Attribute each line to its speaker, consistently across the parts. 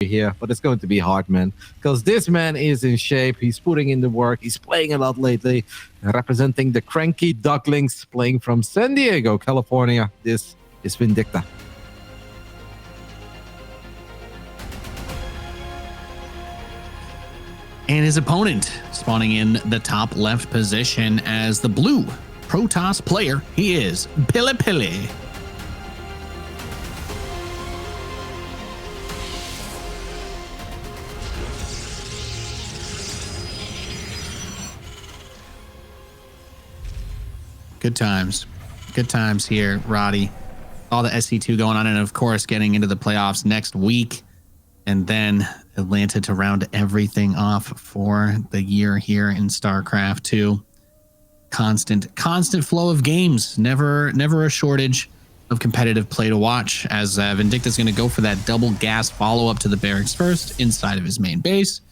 Speaker 1: here, but it's going to be hard, man, because this man is in shape. He's putting in the work. He's playing a lot lately, representing the Cranky Ducklings, playing from San Diego, California. This is Vindicta.
Speaker 2: And his opponent spawning in the top left position as the blue Protoss player. He is PiLiPiLi. Good times here, Roddy. All the SC2 going on, and of course getting into the playoffs next week, and then Atlanta to round everything off for the year here in StarCraft 2. Constant flow of games, never a shortage of competitive play to watch, as Vindicta's going to go for that double gas follow-up to the barracks first inside of his main base,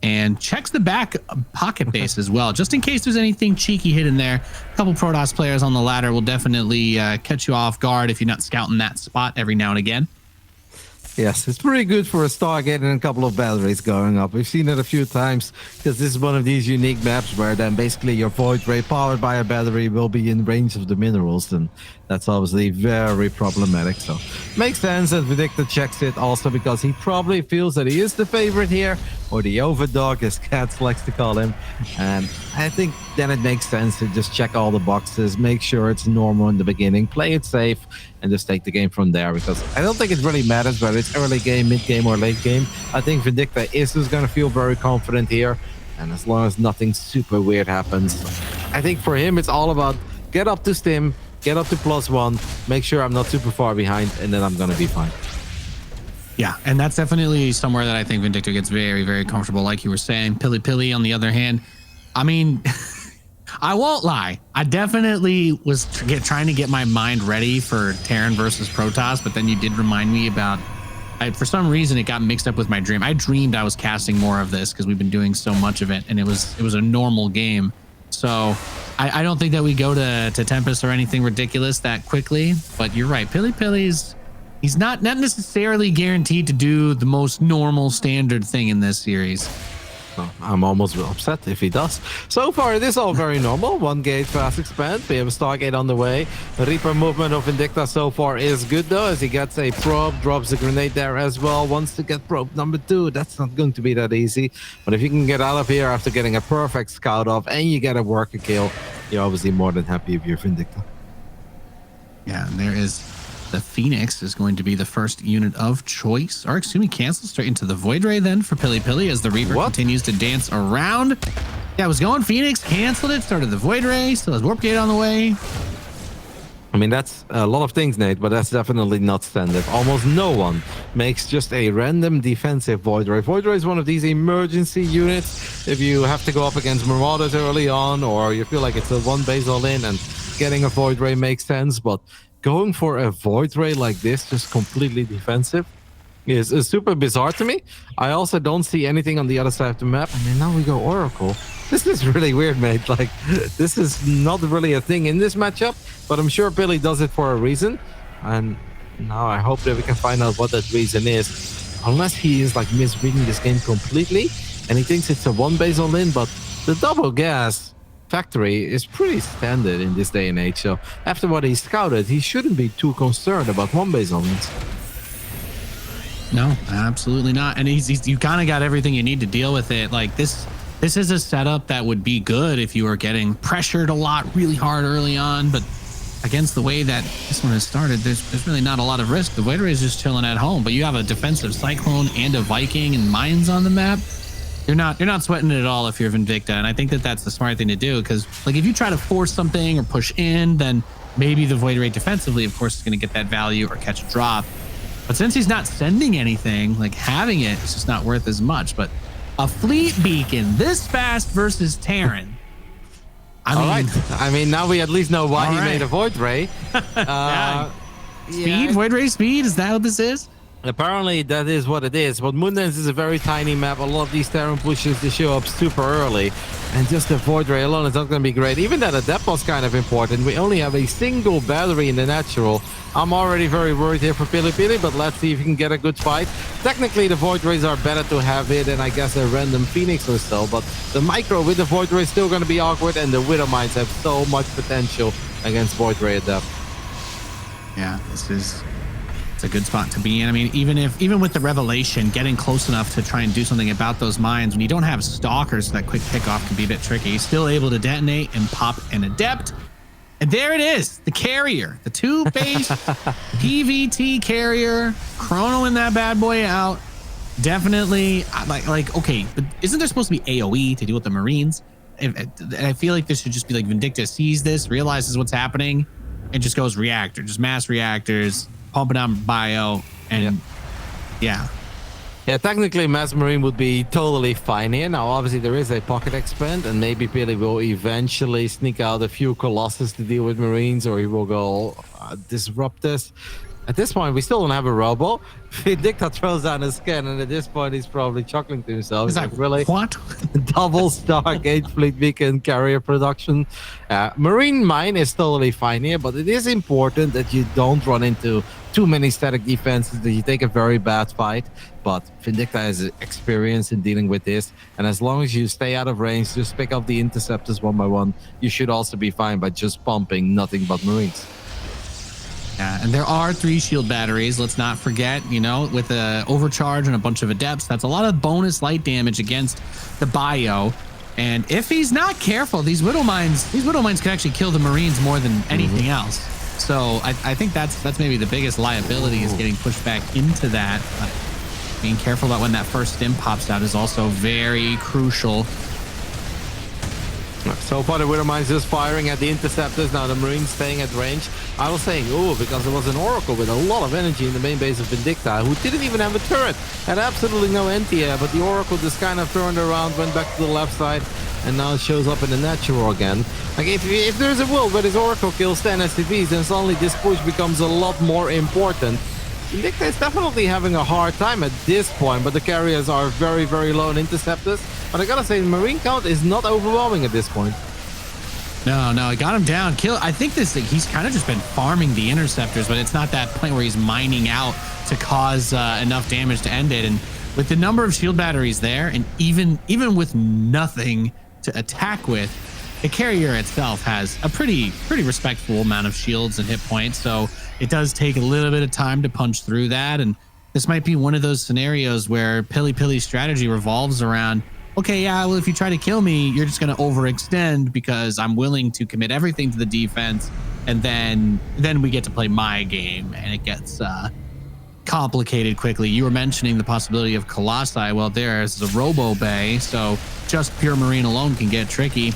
Speaker 2: and checks the back pocket base as well, just in case there's anything cheeky hidden there. A couple Protoss players on the ladder will definitely catch you off guard if you're not scouting that spot every now and again.
Speaker 1: Yes, it's pretty good for a Stargate and a couple of batteries going up. We've seen it a few times, because this is one of these unique maps where then basically your Void Ray powered by a battery will be in range of the minerals, and that's obviously very problematic. So makes sense that Vindicta checks it, also because he probably feels that he is the favorite here, or the overdog, as Cats likes to call him. And I think then it makes sense to just check all the boxes, make sure it's normal in the beginning, play it safe, and just take the game from there, because I don't think it really matters whether it's early game, mid game, or late game. I think Vindicta is just going to feel very confident here, and as long as nothing super weird happens, I think for him it's all about get up to Stim, get up to +1, make sure I'm not super far behind, and then I'm going to be fine.
Speaker 2: Yeah, and that's definitely somewhere that I think Vindicta gets very comfortable, like you were saying. PiLiPiLi, on the other hand, I mean, I won't lie. I definitely was trying to get my mind ready for Terran versus Protoss, but then you did remind me about, for some reason, it got mixed up with my dream. I dreamed I was casting more of this because we've been doing so much of it, and it was a normal game. So I don't think that we go to Tempest or anything ridiculous that quickly, but you're right. PiLiPiLi's, he's not necessarily guaranteed to do the most normal standard thing in this series.
Speaker 1: So I'm almost upset if he does. So far, it is all very normal. One gate, fast expand. We have a Stargate on the way. The Reaper movement of Vindicta so far is good, though, as he gets a probe, drops a grenade there as well. Wants to get probe number 2. That's not going to be that easy. But if you can get out of here after getting a perfect scout off and you get a worker kill, you're obviously more than happy if you're Vindicta.
Speaker 2: Yeah, and there is the Phoenix is going to be the first unit of choice, or excuse me, cancel straight into the Void Ray then for PiLiPiLi as the Reaper continues to dance around. Yeah, I was going Phoenix, canceled it, started the Void Ray, still has Warp Gate on the way.
Speaker 1: I mean, that's a lot of things, Nate, but that's definitely not standard. Almost no one makes just a random defensive Void Ray. Void Ray is one of these emergency units. If you have to go up against Marauders early on, or you feel like it's a one base all in, and getting a Void Ray makes sense, but going for a Void Ray like this, just completely defensive, is super bizarre to me. I also don't see anything on the other side of the map. I mean, now we go Oracle. This is really weird, mate. Like, this is not really a thing in this matchup, but I'm sure Billy does it for a reason. And now I hope that we can find out what that reason is. Unless he is like misreading this game completely, and he thinks it's a one base all in, but the double gas factory is pretty standard in this day and age. So after what he scouted, he shouldn't be too concerned about one base on it.
Speaker 2: No, absolutely not. And you kind of got everything you need to deal with it. Like this is a setup that would be good if you were getting pressured a lot really hard early on, but against the way that this one has started, there's really not a lot of risk. The Void Ray is just chilling at home, but you have a defensive Cyclone and a Viking and mines on the map. You're not sweating it at all if you're Vindicta, and I think that that's the smart thing to do, because like if you try to force something or push in, then maybe the Void Ray defensively, of course, is going to get that value or catch a drop. But since he's not sending anything, like having it is just not worth as much. But a fleet beacon this fast versus Terran.
Speaker 1: All right. I mean, now we at least know why he made a Void Ray.
Speaker 2: Speed, Void Ray speed. Is that what this is?
Speaker 1: Apparently that is what it is, but Moondance is a very tiny map. A lot of these Terran pushes to show up super early, and just the Void Ray alone is not going to be great. Even that Adept was kind of important. We only have a single battery in the natural. I'm already very worried here for PiLiPiLi, but let's see if we can get a good fight. Technically, the Void Rays are better to have it than I guess a random Phoenix or so, but the Micro with the Void Ray is still going to be awkward, and the Widow Mines have so much potential against Void Ray Adept.
Speaker 2: Yeah, it's a good spot to be in. I mean, even with the revelation, getting close enough to try and do something about those mines, when you don't have stalkers, that quick pickoff can be a bit tricky. He's still able to detonate and pop an Adept. And there it is, the carrier, the 2-base PVT carrier, chronoing that bad boy out. Definitely, like okay, but isn't there supposed to be AoE to deal with the Marines? I feel like this should just be like Vindicta sees this, realizes what's happening, and just goes reactor, just mass reactors, pumping out bio, and yeah.
Speaker 1: Yeah, technically Mass Marine would be totally fine here. Now, obviously, there is a pocket expand, and maybe Pili will eventually sneak out a few Colossus to deal with Marines, or he will go disrupt this. At this point, we still don't have a robo. Vindicta throws down a scan, and at this point, he's probably chuckling to himself.
Speaker 2: He's like,
Speaker 1: really?
Speaker 2: What?
Speaker 1: Double Stargate Fleet Beacon carrier production. Marine Mine is totally fine here, but it is important that you don't run into too many static defenses, that you take a very bad fight. But Vindicta has experience in dealing with this, and as long as you stay out of range, just pick up the interceptors one by one, you should also be fine by just pumping nothing but Marines.
Speaker 2: Yeah, and there are 3 shield batteries. Let's not forget, you know, with the overcharge and a bunch of adepts, that's a lot of bonus light damage against the bio. And if he's not careful, these Widow Mines can actually kill the Marines more than anything else. So I think that's maybe the biggest liability is getting pushed back into that. But being careful about when that first stim pops out is also very crucial.
Speaker 1: So far, the Widow Mines just firing at the interceptors. Now the Marines staying at range. I was saying, oh, because there was an Oracle with a lot of energy in the main base of Vindicta, who didn't even have a turret. Had absolutely no anti-air, but the Oracle just kind of turned around, went back to the left side, and now it shows up in the natural again. Like, if there's a world where this Oracle kills 10 SCVs, then suddenly this push becomes a lot more important. Vindicta is definitely having a hard time at this point, but the carriers are very, very low in interceptors. But I gotta say, the Marine count is not overwhelming at this point.
Speaker 2: No, I got him down. I think he's kind of just been farming the interceptors, but it's not that point where he's mining out to cause enough damage to end it. And with the number of shield batteries there, and even with nothing to attack with, the carrier itself has a pretty respectful amount of shields and hit points. So it does take a little bit of time to punch through that. And this might be one of those scenarios where PiLiPiLi's strategy revolves around, okay, yeah, well, if you try to kill me, you're just going to overextend because I'm willing to commit everything to the defense. And then we get to play my game, and it gets complicated quickly. You were mentioning the possibility of Colossi. Well, there's a Robo Bay, so just pure Marine alone can get tricky.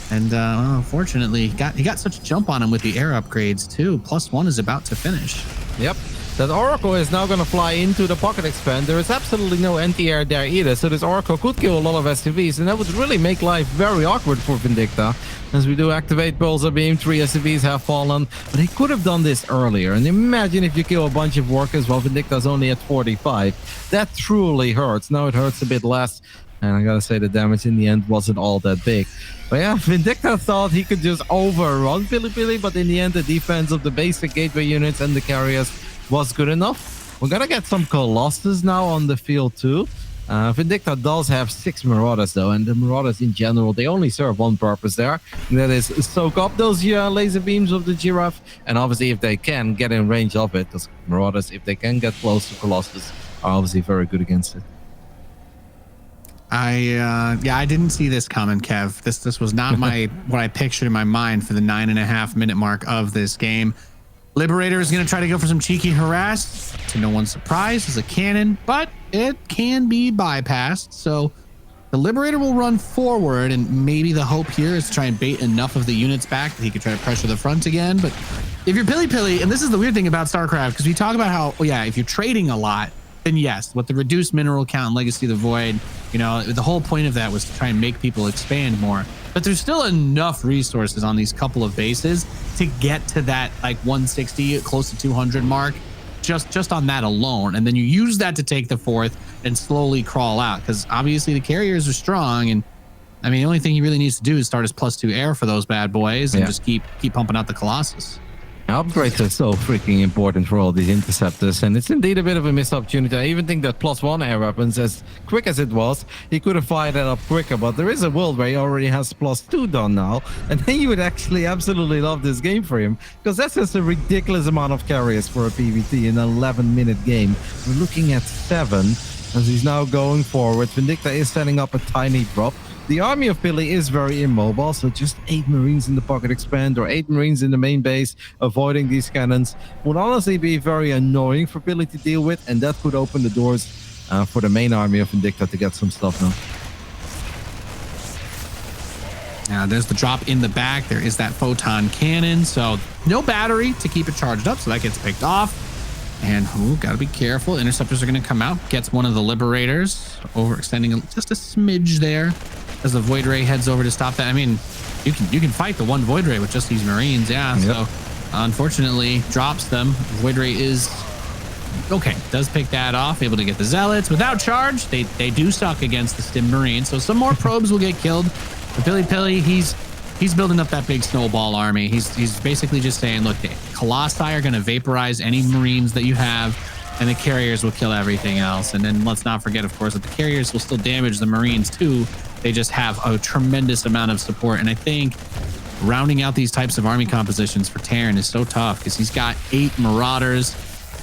Speaker 2: And unfortunately, he got such a jump on him with the air upgrades too. +1 is about to finish.
Speaker 1: Yep. That Oracle is now going to fly into the pocket expand. There is absolutely no anti-air there either, so this Oracle could kill a lot of SCVs, and that would really make life very awkward for Vindicta. As we do activate Pulsar Beam, 3 SCVs have fallen, but he could have done this earlier. And imagine if you kill a bunch of workers while Vindicta's only at 45. That truly hurts. Now it hurts a bit less, and I gotta say the damage in the end wasn't all that big. But yeah, Vindicta thought he could just overrun PiLiPiLi, but in the end the defense of the basic gateway units and the carriers was good enough. We're gonna get some Colossus now on the field too. Vindicta does have 6 Marauders though, and the Marauders in general, they only serve one purpose there, and that is soak up those laser beams of the Giraffe, and obviously if they can get in range of it, those Marauders, if they can get close to Colossus, are obviously very good against it.
Speaker 2: I didn't see this coming, Kev. This was not what I pictured in my mind for the 9.5 minute mark of this game. Liberator is going to try to go for some cheeky harass. To no one's surprise, it's a cannon, but it can be bypassed. So the Liberator will run forward, and maybe the hope here is to try and bait enough of the units back that he could try to pressure the front again. But if you're PiLiPiLi, and this is the weird thing about StarCraft, because we talk about how, if you're trading a lot, then yes, with the reduced mineral count and Legacy of the Void, the whole point of that was to try and make people expand more. But there's still enough resources on these couple of bases to get to that like 160, close to 200 mark, just on that alone, and then you use that to take the fourth and slowly crawl out, because obviously the carriers are strong. And I mean, the only thing he really needs to do is start his +2 air for those bad boys and just keep pumping out the Colossus.
Speaker 1: Upgrades are so freaking important for all these interceptors, and it's indeed a bit of a missed opportunity. I even think that +1 air weapons, as quick as it was, he could have fired that up quicker, but there is a world where he already has +2 done now, and then you would actually absolutely love this game for him, because that's just a ridiculous amount of carriers for a PvT in an 11-minute game. We're looking at 7, as he's now going forward. Vindicta is setting up a tiny drop. The army of PiLi is very immobile, so just 8 Marines in the pocket expand or 8 Marines in the main base, avoiding these cannons would honestly be very annoying for PiLi to deal with, and that could open the doors for the main army of Vindicta to get some stuff now.
Speaker 2: Now there's the drop in the back. There is that photon cannon, so no battery to keep it charged up, so that gets picked off. And gotta be careful. Interceptors are gonna come out. Gets one of the liberators, overextending just a smidge there as the Void Ray heads over to stop that. I mean, you can fight the one Void Ray with just these Marines, yeah. Yep. So unfortunately drops them. Void Ray is okay, does pick that off, able to get the Zealots without charge. They do suck against the Stim Marines, so some more probes will get killed. But PiLiPiLi, he's building up that big snowball army. He's basically just saying, look, the Colossi are going to vaporize any Marines that you have, and the carriers will kill everything else. And then let's not forget, of course, that the carriers will still damage the Marines too. They just have a tremendous amount of support. And I think rounding out these types of army compositions for Terran is so tough, because he's got 8 Marauders.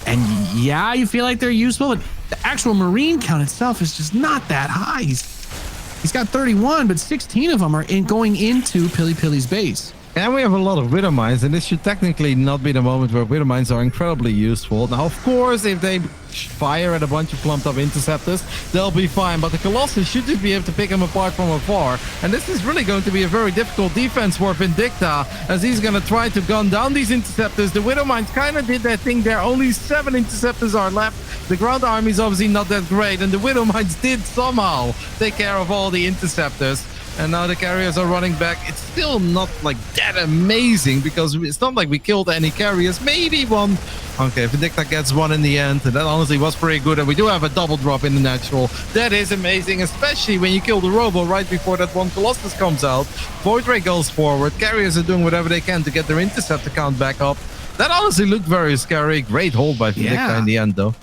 Speaker 2: And yeah, you feel like they're useful, but the actual Marine count itself is just not that high. He's got 31, but 16 of them are going into PiLiPiLi's base.
Speaker 1: And we have a lot of Widow Mines, and this should technically not be the moment where Widow Mines are incredibly useful. Now, of course, if they fire at a bunch of clumped up interceptors, they'll be fine, but the Colossus should just be able to pick them apart from afar. And this is really going to be a very difficult defense for Vindicta, as he's going to try to gun down these interceptors. The Widow Mines kind of did their thing there. Only 7 interceptors are left. The ground army is obviously not that great, and the Widow Mines did somehow take care of all the interceptors. And now the carriers are running back. It's still not like that amazing, because it's not like we killed any carriers. Maybe one. Okay, Vindicta gets one in the end, and that honestly was pretty good. And we do have a double drop in the natural. That is amazing, especially when you kill the Robo right before that one Colossus comes out. Void Ray goes forward. Carriers are doing whatever they can to get their interceptor count back up. That honestly looked very scary. Great hold by Vindicta in the end, though.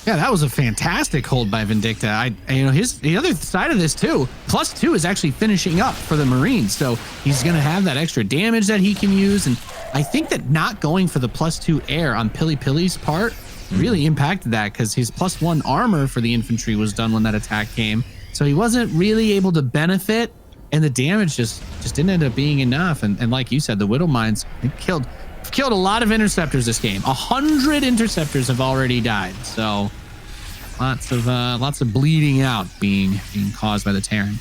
Speaker 2: Yeah, that was a fantastic hold by Vindicta. The other side of this too, +2 is actually finishing up for the Marines. So he's going to have that extra damage that he can use. And I think that not going for the +2 air on PiLiPiLi's part really impacted that, because his +1 armor for the infantry was done when that attack came. So he wasn't really able to benefit, and the damage just didn't end up being enough. And like you said, the Widow Mines killed a lot of interceptors this game. 100 interceptors have already died. So lots of bleeding out being caused by the Terran.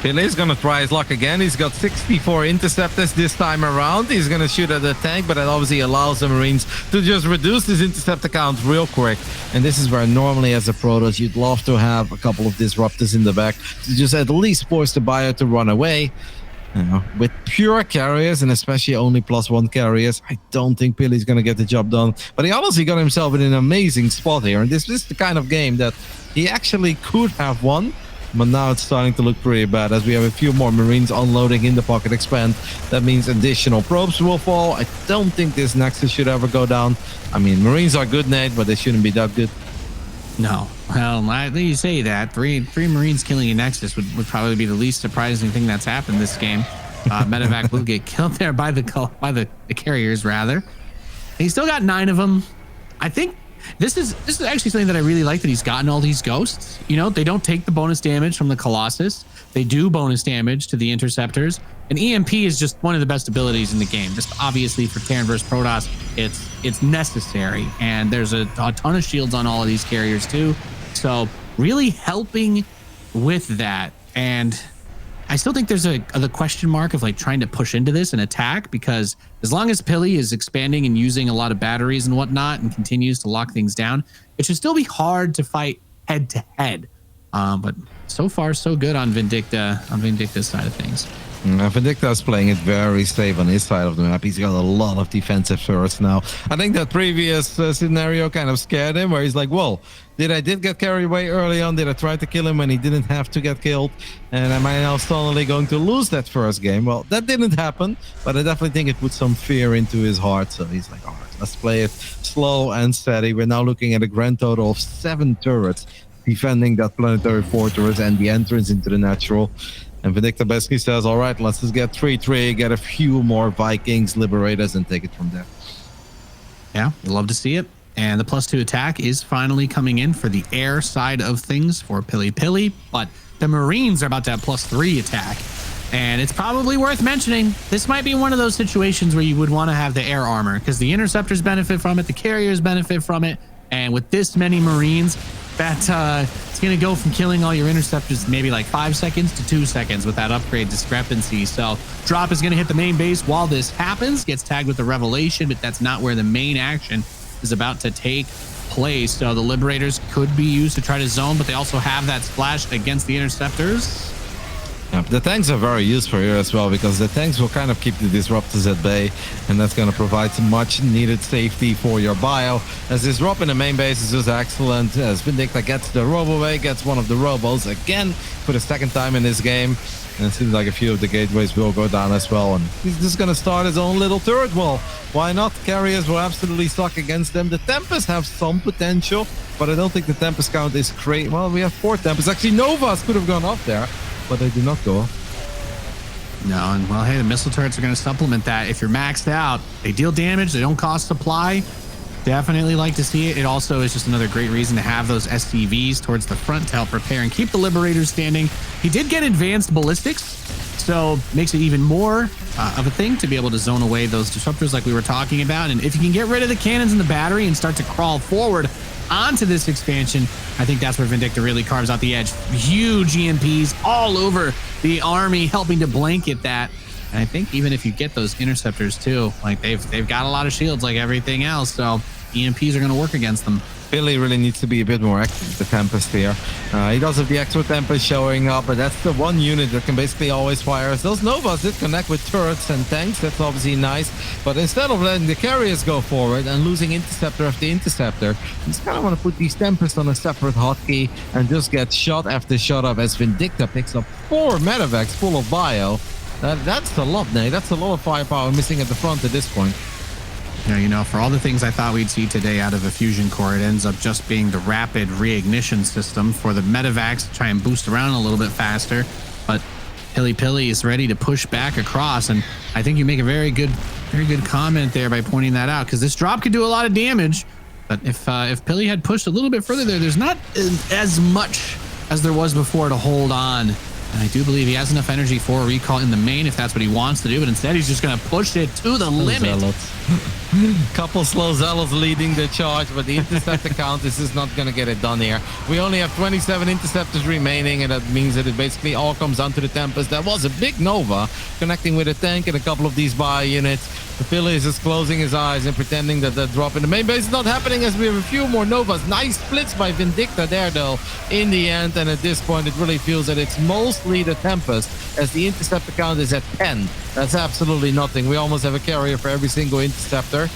Speaker 1: PiLi is going to try his luck again. He's got 64 interceptors this time around. He's going to shoot at the tank, but that obviously allows the Marines to just reduce this interceptor count real quick. And this is where normally as a Protoss, you'd love to have a couple of disruptors in the back to just at least force the buyer to run away. You know, with pure carriers, and especially only +1 carriers, I don't think PiLi's going to get the job done. But he honestly got himself in an amazing spot here. And this is the kind of game that he actually could have won. But now it's starting to look pretty bad, as we have a few more Marines unloading in the pocket expand. That means additional probes will fall. I don't think this Nexus should ever go down. I mean, Marines are good, Nate, but they shouldn't be that good.
Speaker 2: No. Well, I think you say that. Three Marines killing a Nexus would probably be the least surprising thing that's happened this game. Medevac will get killed there by the carriers, rather. He still got 9 of them. I think this is actually something that I really like, that he's gotten all these ghosts. You know, they don't take the bonus damage from the Colossus. They do bonus damage to the interceptors. And EMP is just one of the best abilities in the game. Just obviously for Terran versus Protoss, it's necessary. And there's a ton of shields on all of these carriers too. So really helping with that. And I still think there's the question mark of like trying to push into this and attack, because as long as PiLi is expanding and using a lot of batteries and whatnot and continues to lock things down, it should still be hard to fight head to head. But so far so good on Vindicta's side of things.
Speaker 1: Vindicta is playing it very safe on his side of the map. He's got a lot of defensive turrets now. I think that previous scenario kind of scared him, where he's like, well, did get carried away early on? Did I try to kill him when he didn't have to get killed? And am I now suddenly going to lose that first game? Well, that didn't happen, but I definitely think it put some fear into his heart. So he's like, all right, let's play it slow and steady. We're now looking at a grand total of 7 turrets defending that planetary fortress and the entrance into the natural. And Vindicta basically says, all right, let's just get 3-3, get a few more Vikings, Liberators, and take it from there.
Speaker 2: Yeah, we'd love to see it. And the +2 attack is finally coming in for the air side of things for PiLiPiLi, but the Marines are about to have +3 attack. And it's probably worth mentioning, this might be one of those situations where you would want to have the air armor, because the interceptors benefit from it, the carriers benefit from it, and with this many Marines, that it's going to go from killing all your interceptors maybe like 5 seconds to 2 seconds with that upgrade discrepancy. So drop is going to hit the main base while this happens, gets tagged with the revelation, but that's not where the main action is about to take place. So the Liberators could be used to try to zone, but they also have that splash against the interceptors.
Speaker 1: Yeah, the tanks are very useful here as well, because the tanks will kind of keep the disruptors at bay, and that's going to provide some much needed safety for your bio. As this drop in the main base is just excellent, as Vindicta gets the robo away, gets one of the robos again for the second time in this game. And it seems like a few of the gateways will go down as well. And he's just going to start his own little turret wall. Why not? Carriers will absolutely suck against them. The Tempests have some potential, but I don't think the Tempest count is great. Well, we have 4 Tempests. Actually, Novas could have gone off there, but they did not go off.
Speaker 2: No, and well, hey, the missile turrets are going to supplement that. If you're maxed out, they deal damage, they don't cost supply. Definitely like to see it. It also is just another great reason to have those SCVs towards the front to help repair and keep the Liberators standing. He did get advanced ballistics, so makes it even more of a thing to be able to zone away those disruptors like we were talking about. And if you can get rid of the cannons and the battery and start to crawl forward onto this expansion, I think that's where Vindicta really carves out the edge. Huge EMPs all over the army, helping to blanket that. And I think even if you get those interceptors too, like they've got a lot of shields like everything else, so EMPs are going to work against them.
Speaker 1: Billy really needs to be a bit more active, the Tempest here. He does have the extra Tempest showing up, but that's the one unit that can basically always fire. Those Novas did connect with turrets and tanks, that's obviously nice, but instead of letting the carriers go forward and losing interceptor after interceptor, you just kind of want to put these Tempests on a separate hotkey and just get shot after shot up as Vindicta picks up 4 medevacs full of bio. That's a lot, Nate. That's a lot of firepower missing at the front at this point.
Speaker 2: Yeah, you know, for all the things I thought we'd see today out of a fusion core, it ends up just being the rapid reignition system for the medevacs to try and boost around a little bit faster. But PiLiPiLi is ready to push back across, and I think you make a very good comment there by pointing that out, because this drop could do a lot of damage. But if Pili had pushed a little bit further there's not as much as there was before to hold on. And I do believe he has enough energy for a recall in the main if that's what he wants to do, but instead he's just going to push it to the limit.
Speaker 1: Couple slow zealots leading the charge, but the interceptor count is just not going to get it done here. We only have 27 interceptors remaining, and that means that it basically all comes down to the Tempest. That was a big Nova connecting with a tank and a couple of these bio units. The Philly is just closing his eyes and pretending that the drop in the main base is not happening, as we have a few more Novas. Nice splits by Vindicta there, though, in the end. And at this point, it really feels that it's mostly the Tempest, as the interceptor count is at 10. That's absolutely nothing. We almost have a carrier for every single interceptor.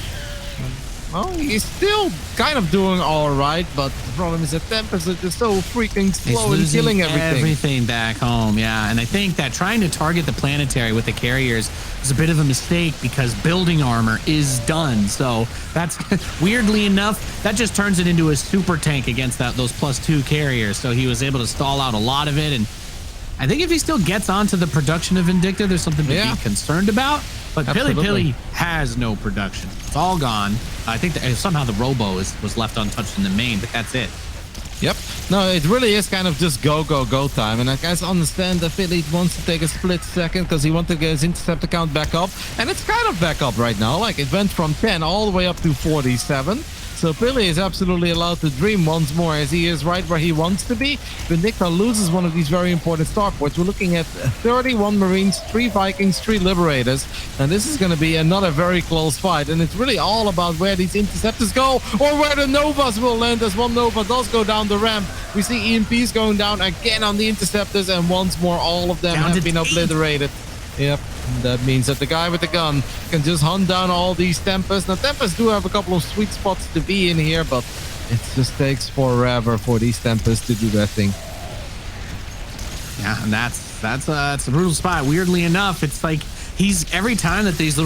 Speaker 1: Well, he's still kind of doing all right, but the problem is that Tempest is just so freaking slow in killing everything
Speaker 2: back home. Yeah, and I think that trying to target the planetary with the carriers is a bit of a mistake, because building armor is done. So that's weirdly enough, that just turns it into a super tank against those +2 carriers. So he was able to stall out a lot of it, and I think if he still gets onto the production of Vindicta, there's something to be concerned about. But PiLiPiLi has no production. It's all gone. I think that somehow the robo was left untouched in the main, but that's it.
Speaker 1: Yep. No, it really is kind of just go time. And I guys understand that Philly wants to take a split second because he wants to get his interceptor count back up. And it's kind of back up right now. Like, it went from 10 all the way up to 47. So Pili is absolutely allowed to dream once more, as he is right where he wants to be. Vindicta loses one of these very important starports. We're looking at 31 Marines, 3 Vikings, 3 Liberators. And this is going to be another very close fight. And it's really all about where these interceptors go, or where the Novas will land, as one Nova does go down the ramp. We see EMPs going down again on the interceptors, and once more all of them have been obliterated. Yep, that means that the guy with the gun can just hunt down all these Tempests. Now, Tempests do have a couple of sweet spots to be in here, but it just takes forever for these Tempests to do their thing.
Speaker 2: Yeah, and that's a brutal spot. Weirdly enough, it's like he's every time that these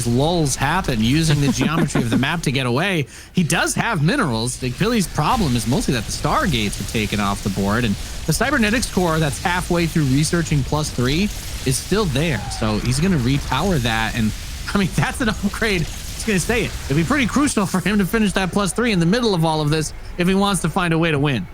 Speaker 2: lulls happen, using the geometry of the map to get away, he does have minerals. Like Pili's problem is mostly that the Stargates are taken off the board, and the Cybernetics core that's halfway through researching +3 is still there. So he's going to repower that, and I mean that's an upgrade. He's going to say it. It'd be pretty crucial for him to finish that +3 in the middle of all of this if he wants to find a way to win.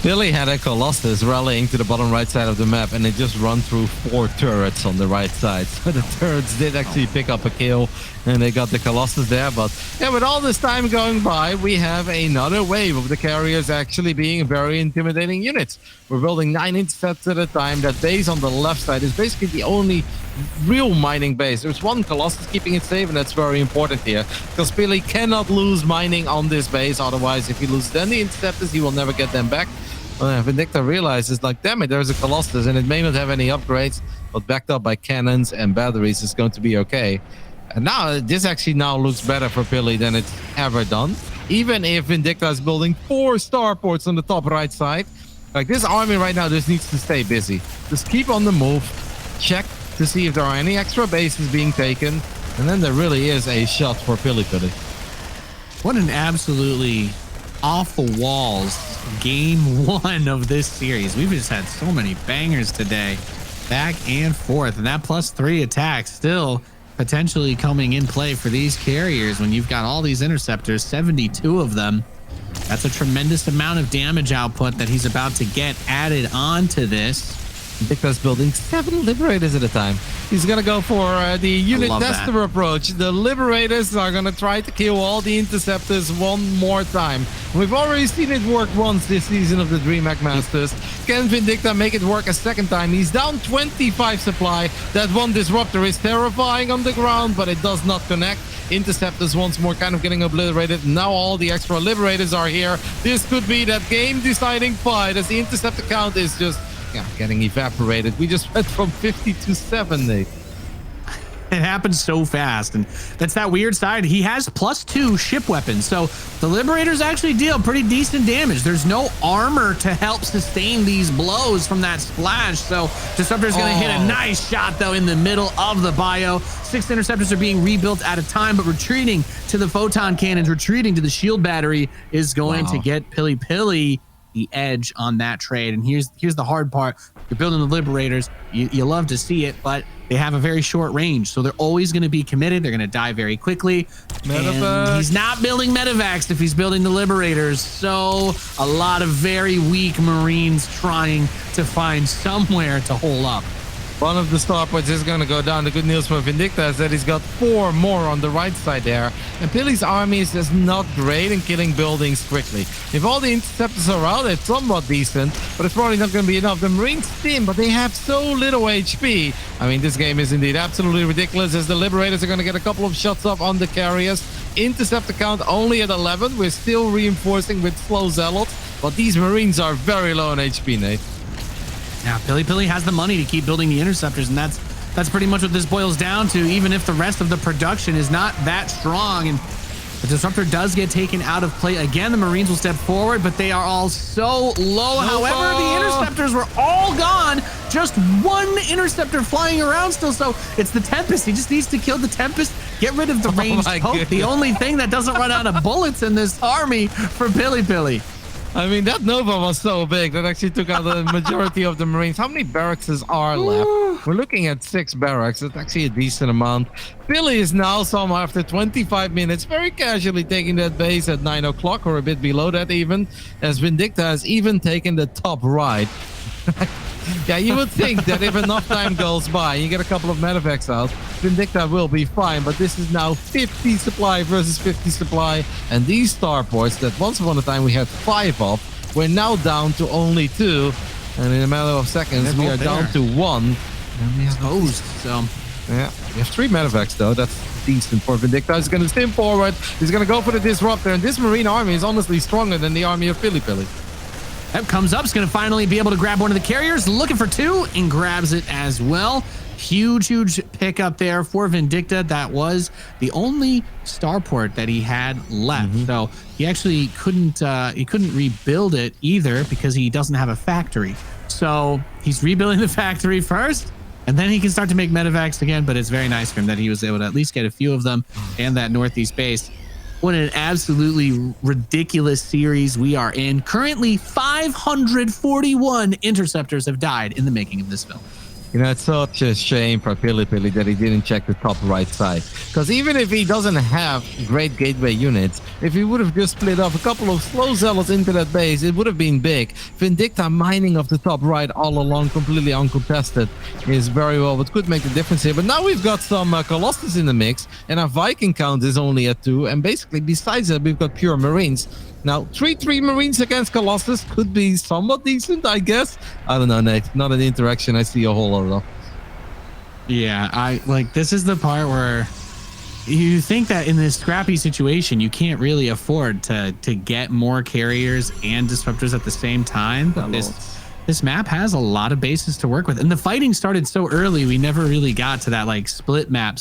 Speaker 1: Pili had a Colossus rallying to the bottom right side of the map, and it just run through 4 turrets on the right side. So the turrets did actually pick up a kill, and they got the Colossus there. But yeah, with all this time going by, we have another wave of the carriers actually being very intimidating units. We're building 9 intercepts at a time. That base on the left side is basically the only real mining base. There's one Colossus keeping it safe, and that's very important here, because Pili cannot lose mining on this base. Otherwise, if he loses then the interceptors, he will never get them back. Vindicta realizes, like, damn it, there's a Colossus, and it may not have any upgrades, but backed up by cannons and batteries is going to be okay. And now, this actually now looks better for Pili than it's ever done. Even if Vindicta is building 4 starports on the top right side, like, this army right now just needs to stay busy. Just keep on the move, check to see if there are any extra bases being taken, and then there really is a shot for PiLiPiLi.
Speaker 2: What an absolutely off the walls game 1 of this series. We've just had so many bangers today, back and forth, and that +3 attack still potentially coming in play for these carriers when you've got all these interceptors, 72 of them. That's a tremendous amount of damage output that he's about to get added on to this.
Speaker 1: Vindicta's building 7 Liberators at a time. He's gonna go for the unit tester approach. The Liberators are gonna try to kill all the Interceptors one more time. We've already seen it work once this season of the DreamHack Masters. Can Vindicta make it work a second time? He's down 25 supply. That one Disruptor is terrifying on the ground, but it does not connect. Interceptors once more kind of getting obliterated. Now all the extra Liberators are here. This could be that game-deciding fight as the Interceptor count is just getting evaporated. We just went from 50 to 7, Nate.
Speaker 2: It happens so fast, and that's that weird side. He has +2 ship weapons, so the Liberators actually deal pretty decent damage. There's no armor to help sustain these blows from that splash, so Disruptor's gonna hit a nice shot though in the middle of the bio. 6 Interceptors are being rebuilt at a time, but retreating to the photon cannons, retreating to the shield battery is going to get PiLiPiLi the edge on that trade. And here's the hard part. You're building the Liberators. You love to see it, but they have a very short range, so they're always going to be committed. They're going to die very quickly. And he's not building Medivacs if he's building the Liberators, so a lot of very weak Marines trying to find somewhere to hole up.
Speaker 1: One of the starports is going to go down. The good news for Vindicta is that he's got 4 more on the right side there. And Pili's army is just not great in killing buildings quickly. If all the interceptors are out, it's somewhat decent, but it's probably not going to be enough. The Marines stim, but they have so little HP. I mean, this game is indeed absolutely ridiculous as the Liberators are going to get a couple of shots up on the carriers. Interceptor count only at 11. We're still reinforcing with slow Zealots, but these Marines are very low on HP, Nate.
Speaker 2: Yeah, PiLiPiLi has the money to keep building the Interceptors, and that's pretty much what this boils down to, even if the rest of the production is not that strong. And the Disruptor does get taken out of play. Again, the Marines will step forward, but they are all so low. However, the Interceptors were all gone. Just 1 Interceptor flying around still, so it's the Tempest. He just needs to kill the Tempest, get rid of the ranged poke, the only thing that doesn't run out of bullets in this army for PiLiPiLi.
Speaker 1: I mean, that Nova was so big that actually took out the majority of the Marines. How many barracks are left? We're looking at 6 barracks. That's actually a decent amount. Pili is now somehow, after 25 minutes, very casually taking that base at 9 o'clock or a bit below that even, as Vindicta has even taken the top right. Yeah, you would think that if enough time goes by, you get a couple of Medivacs out, Vindicta will be fine, but this is now 50 supply versus 50 supply, and these starports that once upon a time we had 5 of, we're now down to only 2, and in a matter of seconds we are down to 1. And we have
Speaker 2: hosed, so
Speaker 1: yeah, we have 3 Medivacs though. That's decent for Vindicta. He's going to stim forward, he's going to go for the Disruptor, and this Marine army is honestly stronger than the army of PiLiPiLi.
Speaker 2: That comes up, is going to finally be able to grab one of the carriers, looking for 2, and grabs it as well. huge pickup there for Vindicta. That was the only starport that he had left. So he actually couldn't rebuild it either because he doesn't have a factory. So he's rebuilding the factory first, and then he can start to make medevacs again. But it's very nice for him that he was able to at least get a few of them and that northeast base. What an absolutely ridiculous series we are in. Currently, 541 interceptors have died in the making of this film.
Speaker 1: You know, it's such a shame for PiLiPiLi that he didn't check the top right side. Because even if he doesn't have great gateway units, if he would have just split off a couple of slow zealots into that base, it would have been big. Vindicta mining of the top right all along, completely uncontested, is very well what could make the difference here. But now we've got some Colossus in the mix, and our Viking count is only at 2. And basically, besides that, we've got pure Marines. Now, 3-3 Marines against Colossus could be somewhat decent, I guess. I don't know, Nate. Not an interaction I see a whole lot of.
Speaker 2: Yeah, this is the part where you think that in this scrappy situation, you can't really afford to get more carriers and disruptors at the same time. But this map has a lot of bases to work with. And the fighting started so early, we never really got to that like split map.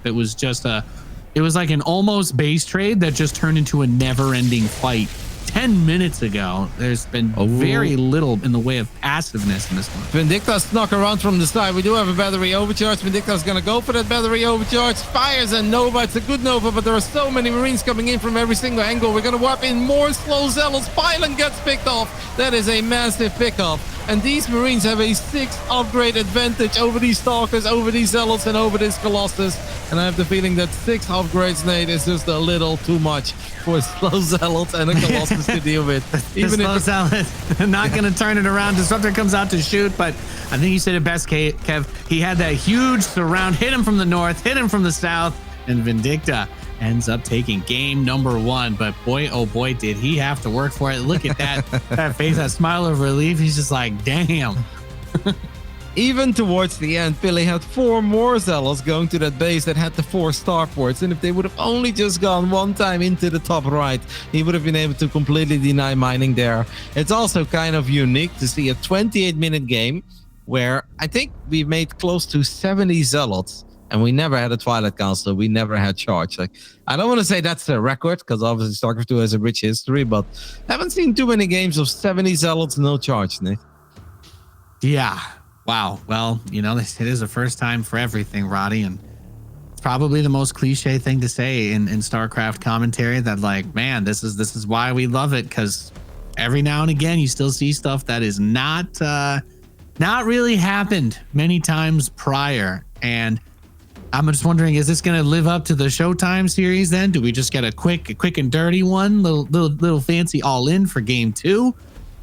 Speaker 2: It was just it was like an almost base trade that just turned into a never-ending fight. 10 minutes ago, there's been very little in the way of passiveness in this one.
Speaker 1: Vindicta snuck around from the side. We do have a battery overcharge. Vindicta's going to go for that battery overcharge. Fires a Nova. It's a good Nova, but there are so many Marines coming in from every single angle. We're going to warp in more slow zealots. Pylon gets picked off. That is a massive pickup. And these Marines have a 6 upgrade advantage over these Stalkers, over these Zealots, and over this Colossus. And I have the feeling that 6 upgrades, Nate, is just a little too much for slow Zealots and a Colossus to deal with.
Speaker 2: Even if Zealot not going to turn it around. Disruptor comes out to shoot, but I think you said it best, Kev. He had that huge surround, hit him from the north, hit him from the south, and Vindicta ends up taking game number 1. But boy, oh boy, did he have to work for it. Look at that, that face, that smile of relief. He's just like, damn.
Speaker 1: Even towards the end, Pili had 4 more Zealots going to that base that had the 4 starports. And if they would have only just gone one time into the top right, he would have been able to completely deny mining there. It's also kind of unique to see a 28-minute game where I think we made close to 70 Zealots. And we never had a Twilight Council. We never had charge. Like, I don't want to say that's the record, because obviously StarCraft 2 has a rich history, but I haven't seen too many games of 70 Zealots, no charge, Nick.
Speaker 2: Yeah. Wow. Well, you know, it is the first time for everything, Roddy, and it's probably the most cliche thing to say in StarCraft commentary, that like, man, this is why we love it, because every now and again you still see stuff that is not really happened many times prior. And I'm just wondering, is this going to live up to the Showtime series then? Do we just get a quick and dirty one, little fancy all in for game 2?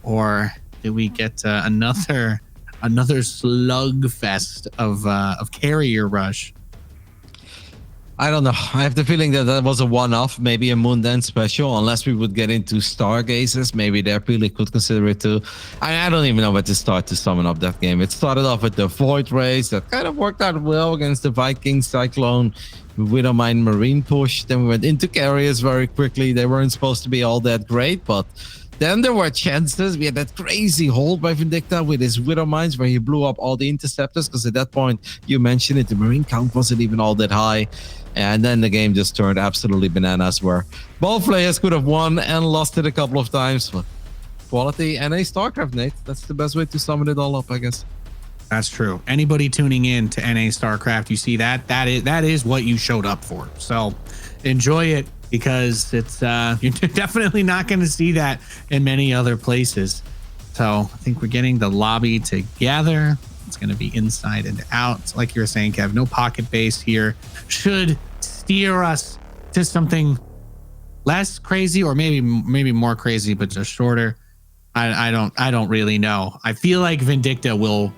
Speaker 2: Or do we get another slugfest of carrier rush?
Speaker 1: I don't know. I have the feeling that was a one-off, maybe a Moondance special, unless we would get into Stargazers. Maybe there Pili could consider it too. I don't even know where to start to summon up that game. It started off with the Void Race that kind of worked out well against the Viking Cyclone Widowmine Marine push. Then we went into carriers very quickly. They weren't supposed to be all that great, but then there were chances. We had that crazy hold by Vindicta with his Widow Mines where he blew up all the interceptors, because at that point, you mentioned it, the Marine count wasn't even all that high. And then the game just turned absolutely bananas, where both players could have won and lost it a couple of times. But quality NA StarCraft, Nate. That's the best way to sum it all up, I guess.
Speaker 2: That's true. Anybody tuning in to NA StarCraft, you see that is what you showed up for. So enjoy it, because it's you're definitely not going to see that in many other places. So I think we're getting the lobby together. It's going to be inside and out. So like you were saying, Kev, no pocket base here should steer us to something less crazy, or maybe more crazy, but just shorter. I don't really know. I feel like Vindicta will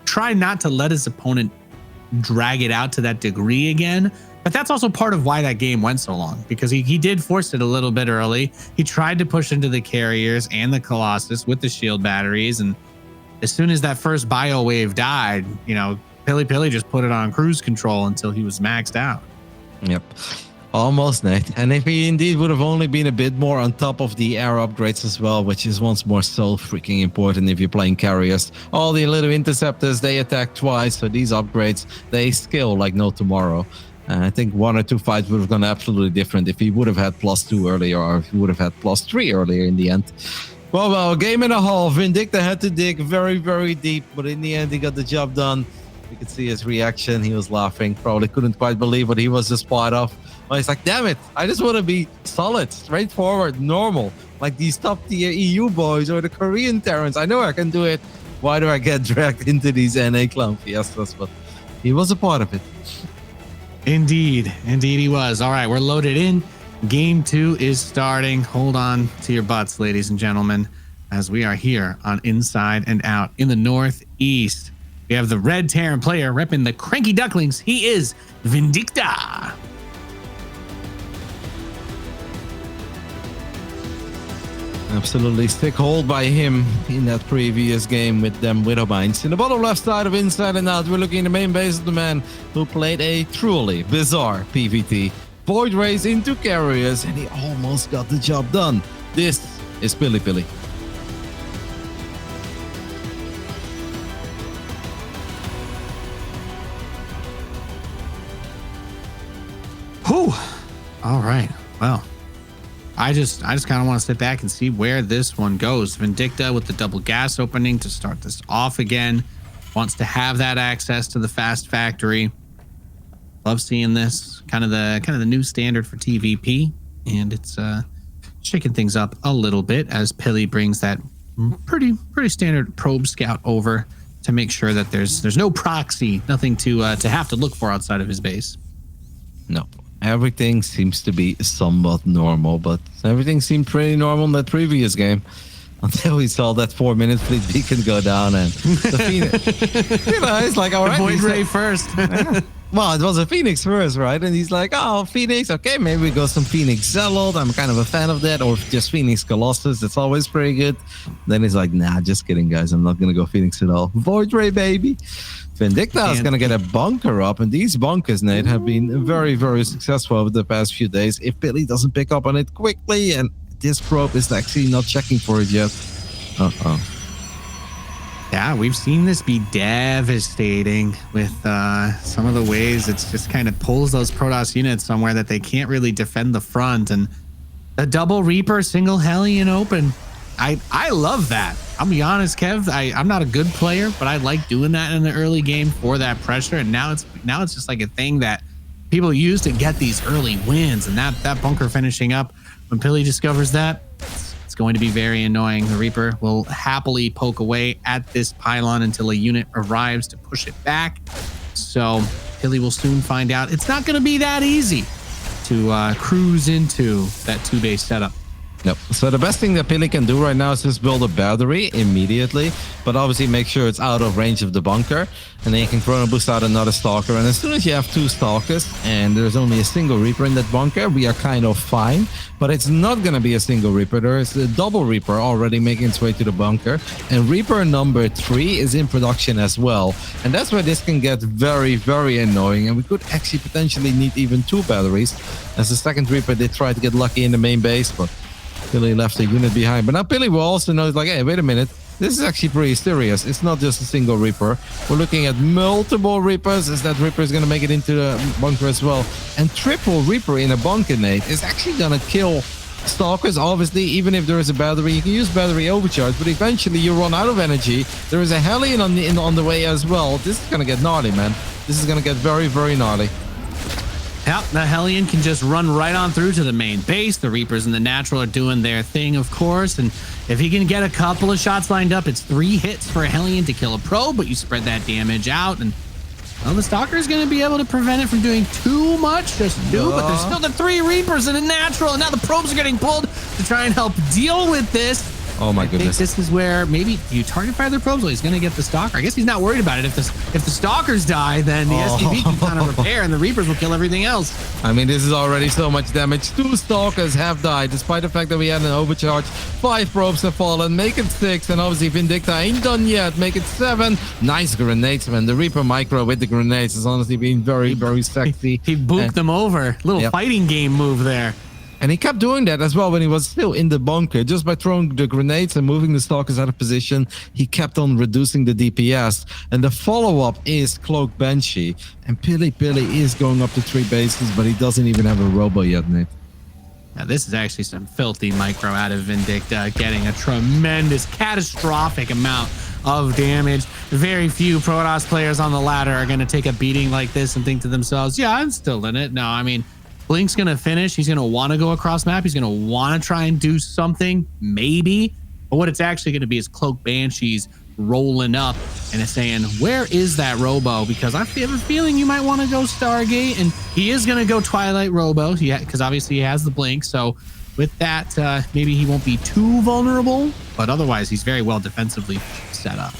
Speaker 2: try not to let his opponent drag it out to that degree again. But that's also part of why that game went so long, because he did force it a little bit early. He tried to push into the carriers and the Colossus with the shield batteries, and as soon as that first bio wave died, you know, PiLiPiLi just put it on cruise control until he was maxed out.
Speaker 1: Yep. Almost, Nate. And if he indeed would have only been a bit more on top of the air upgrades as well, which is once more so freaking important if you're playing carriers. All the little interceptors, they attack twice, so these upgrades, they skill like no tomorrow. I think 1 or 2 fights would have gone absolutely different if he would have had +2 earlier, or if he would have had +3 earlier in the end. Well, game and a half. Vindicta had to dig very, very deep, but in the end, he got the job done. You could see his reaction. He was laughing. Probably couldn't quite believe what he was just part of. Well, he's like, damn it. I just want to be solid, straightforward, normal. Like these top tier EU boys or the Korean Terrans. I know I can do it. Why do I get dragged into these NA clown fiestas? But he was a part of it.
Speaker 2: Indeed he was. All right, we're loaded in. Game 2 is starting. Hold on to your butts, ladies and gentlemen, as we are here on Inside and Out in the Northeast. We have the red Terran player repping the Cranky Ducklings. He is Vindicta.
Speaker 1: Absolutely stick hold by him in that previous game with them Widowbinds. In the bottom left side of Inside and Out, we're looking at the main base of the man who played a truly bizarre PvT. Void Rays into carriers, and he almost got the job done. This is PiLiPiLi.
Speaker 2: Whew. All right. Well, I just kind of want to sit back and see where this one goes. Vindicta with the double gas opening to start this off again. Wants to have that access to the fast factory. Love seeing this. Kind of the new standard for TVP, and it's shaking things up a little bit as PiLi brings that pretty standard probe scout over to make sure that there's no proxy, nothing to have to look for outside of his base.
Speaker 1: No. Everything seems to be somewhat normal, but everything seemed pretty normal in that previous game until we saw that 4-minute fleet beacon go down and the Phoenix. It's like, all right.
Speaker 2: The Void Ray first.
Speaker 1: Well, it was a Phoenix first, right? And he's like, oh, Phoenix. Okay, maybe we go some Phoenix Zealot. I'm kind of a fan of that. Or just Phoenix Colossus. It's always pretty good. Then he's like, nah, just kidding, guys. I'm not going to go Phoenix at all. Void Ray, baby. Vindicta is going to get a bunker up, and these bunkers, Nate, have been very, very successful over the past few days. If PiLi doesn't pick up on it quickly, and this probe is actually not checking for it yet.
Speaker 2: Yeah, we've seen this be devastating with some of the ways it's just kind of pulls those Protoss units somewhere that they can't really defend the front, and the double Reaper single Hellion open. I love that. I'll be honest, Kev. I'm not a good player, but I like doing that in the early game for that pressure. And now it's just like a thing that people use to get these early wins. And that bunker finishing up when PiLi discovers that, it's going to be very annoying. The Reaper will happily poke away at this pylon until a unit arrives to push it back. So PiLi will soon find out it's not going to be that easy to cruise into that 2-base setup.
Speaker 1: Nope. So the best thing that PiLi can do right now is just build a battery immediately, but obviously make sure it's out of range of the bunker, and then you can chrono boost out another stalker. And as soon as you have 2 stalkers and there's only a single Reaper in that bunker, we are kind of fine. But it's not going to be a single Reaper. There is a double Reaper already making its way to the bunker, and Reaper number 3 is in production as well. And that's where this can get very, very annoying, and we could actually potentially need even 2 batteries, as the second Reaper did try to get lucky in the main base, but PiLi left a unit behind. But now PiLi will also know, like, hey, wait a minute. This is actually pretty serious. It's not just a single Reaper. We're looking at multiple Reapers, as that Reaper is going to make it into the bunker as well. And triple Reaper in a bunker, Nate, is actually going to kill stalkers. Obviously, even if there is a battery, you can use battery overcharge, but eventually you run out of energy. There is a Hellion on the way as well. This is going to get gnarly, man. This is going to get very, very gnarly.
Speaker 2: Yep, the Hellion can just run right on through to the main base. The Reapers and the Natural are doing their thing, of course. And if he can get a couple of shots lined up, it's 3 hits for a Hellion to kill a probe, but you spread that damage out. And well, the Stalker is going to be able to prevent it from doing too much. Just do, but there's still the 3 Reapers and a Natural. And now the probes are getting pulled to try and help deal with this.
Speaker 1: Oh my
Speaker 2: I think
Speaker 1: goodness.
Speaker 2: this is where maybe you target fire their probes. Well, he's going to get the stalker. I guess he's not worried about it. If the stalkers die, then the SCV can kind of repair, and the Reapers will kill everything else.
Speaker 1: I mean, this is already so much damage. 2 stalkers have died, despite the fact that we had an overcharge. 5 probes have fallen, make it 6, and obviously Vindicta ain't done yet. Make it 7. Nice grenades, man. The Reaper micro with the grenades has honestly been very, very sexy.
Speaker 2: He booped them over. Little fighting game move there.
Speaker 1: And he kept doing that as well when he was still in the bunker. Just by throwing the grenades and moving the stalkers out of position, he kept on reducing the DPS. And the follow-up is Cloak Banshee. And PiLiPiLi is going up to 3 bases, but he doesn't even have a robo yet, Nate.
Speaker 2: Now, this is actually some filthy micro out of Vindicta, getting a tremendous, catastrophic amount of damage. Very few Protoss players on the ladder are going to take a beating like this and think to themselves, yeah, I'm still in it. No, I mean, Blink's going to finish. He's going to want to go across map. He's going to want to try and do something, maybe. But what it's actually going to be is Cloak Banshees rolling up and it's saying, where is that Robo? Because I have a feeling you might want to go Stargate. And he is going to go Twilight Robo, because obviously he has the Blink. So with that, maybe he won't be too vulnerable. But otherwise, he's very well defensively set up.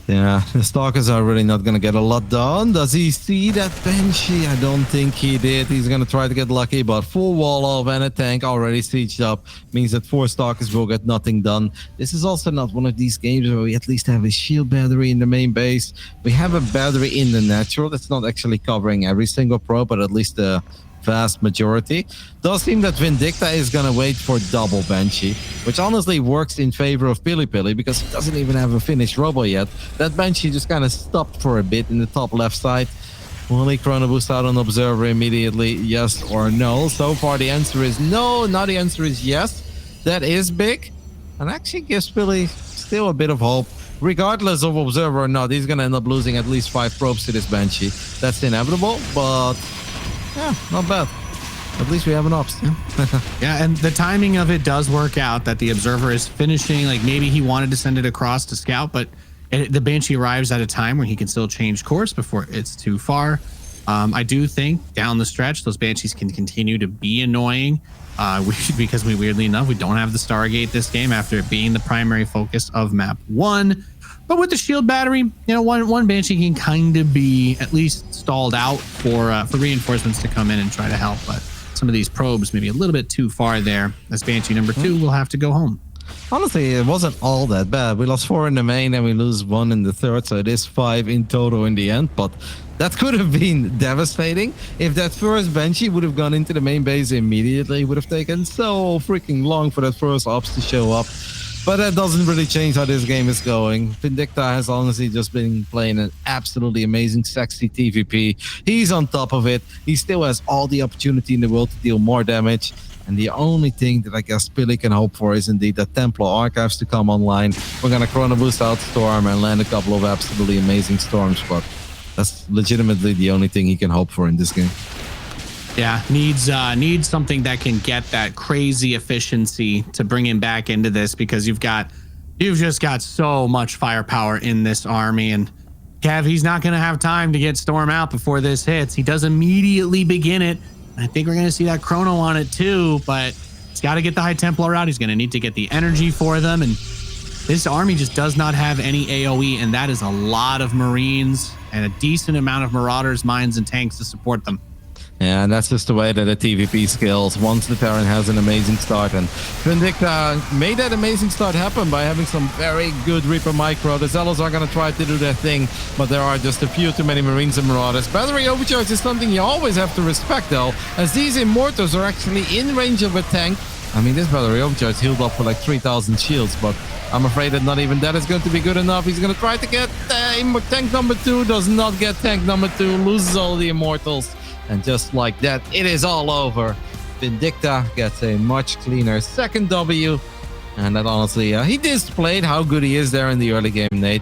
Speaker 1: Yeah, the Stalkers are really not going to get a lot done. Does he see that Banshee? I don't think he did. He's going to try to get lucky, but full wall off and a tank already sieged up means that 4 Stalkers will get nothing done. This is also not one of these games where we at least have a shield battery in the main base. We have a battery in the natural. That's not actually covering every single pro, but at least the vast majority. Does seem that Vindicta is going to wait for double Banshee, which honestly works in favor of PiLiPiLi because he doesn't even have a finished robo yet. That Banshee just kind of stopped for a bit in the top left side. Will he chrono boost out on Observer immediately? Yes or no? So far the answer is no. Now the answer is yes. That is big and actually gives Pili still a bit of hope. Regardless of Observer or not, he's going to end up losing at least 5 probes to this Banshee. That's inevitable, but yeah, not bad. At least we have an ops.
Speaker 2: Yeah, and the timing of it does work out that the Observer is finishing. Like maybe he wanted to send it across to scout, but the Banshee arrives at a time where he can still change course before it's too far. I do think down the stretch, those Banshees can continue to be annoying because weirdly enough, we don't have the Stargate this game after it being the primary focus of map 1. But with the shield battery, you know, one Banshee can kind of be at least stalled out for reinforcements to come in and try to help. But some of these probes maybe a little bit too far there. As Banshee number 2 will have to go home.
Speaker 1: Honestly, it wasn't all that bad. We lost 4 in the main and we lose 1 in the third, so it is 5 in total in the end. But that could have been devastating. If that first Banshee would have gone into the main base immediately, it would have taken so freaking long for that first ops to show up. But that doesn't really change how this game is going. Vindicta has honestly just been playing an absolutely amazing, sexy TVP. He's on top of it. He still has all the opportunity in the world to deal more damage. And the only thing that I guess Pili can hope for is indeed that Templar Archives to come online. We're going to chrono boost out Storm and land a couple of absolutely amazing Storms. But that's legitimately the only thing he can hope for in this game.
Speaker 2: Yeah, needs something that can get that crazy efficiency to bring him back into this, because you've just got so much firepower in this army. And Kev, he's not going to have time to get Storm out before this hits. He does immediately begin it. I think we're going to see that chrono on it too, but he's got to get the High Templar out. He's going to need to get the energy for them. And this army just does not have any AoE, and that is a lot of Marines and a decent amount of Marauders, mines, and tanks to support them.
Speaker 1: Yeah, and that's just the way that the TVP scales. Once the Terran has an amazing start, and Vindicta made that amazing start happen by having some very good Reaper micro. The Zealots are going to try to do their thing, but there are just a few too many Marines and Marauders. Battery overcharge is something you always have to respect, though, as these Immortals are actually in range of a tank. I mean, this battery overcharge healed up for like 3,000 shields, but I'm afraid that not even that is going to be good enough. He's going to try to get tank number 2, does not get tank number 2, loses all the Immortals. And just like that, it is all over. Vindicta gets a much cleaner second W. And that honestly, he displayed how good he is there in the early game, Nate.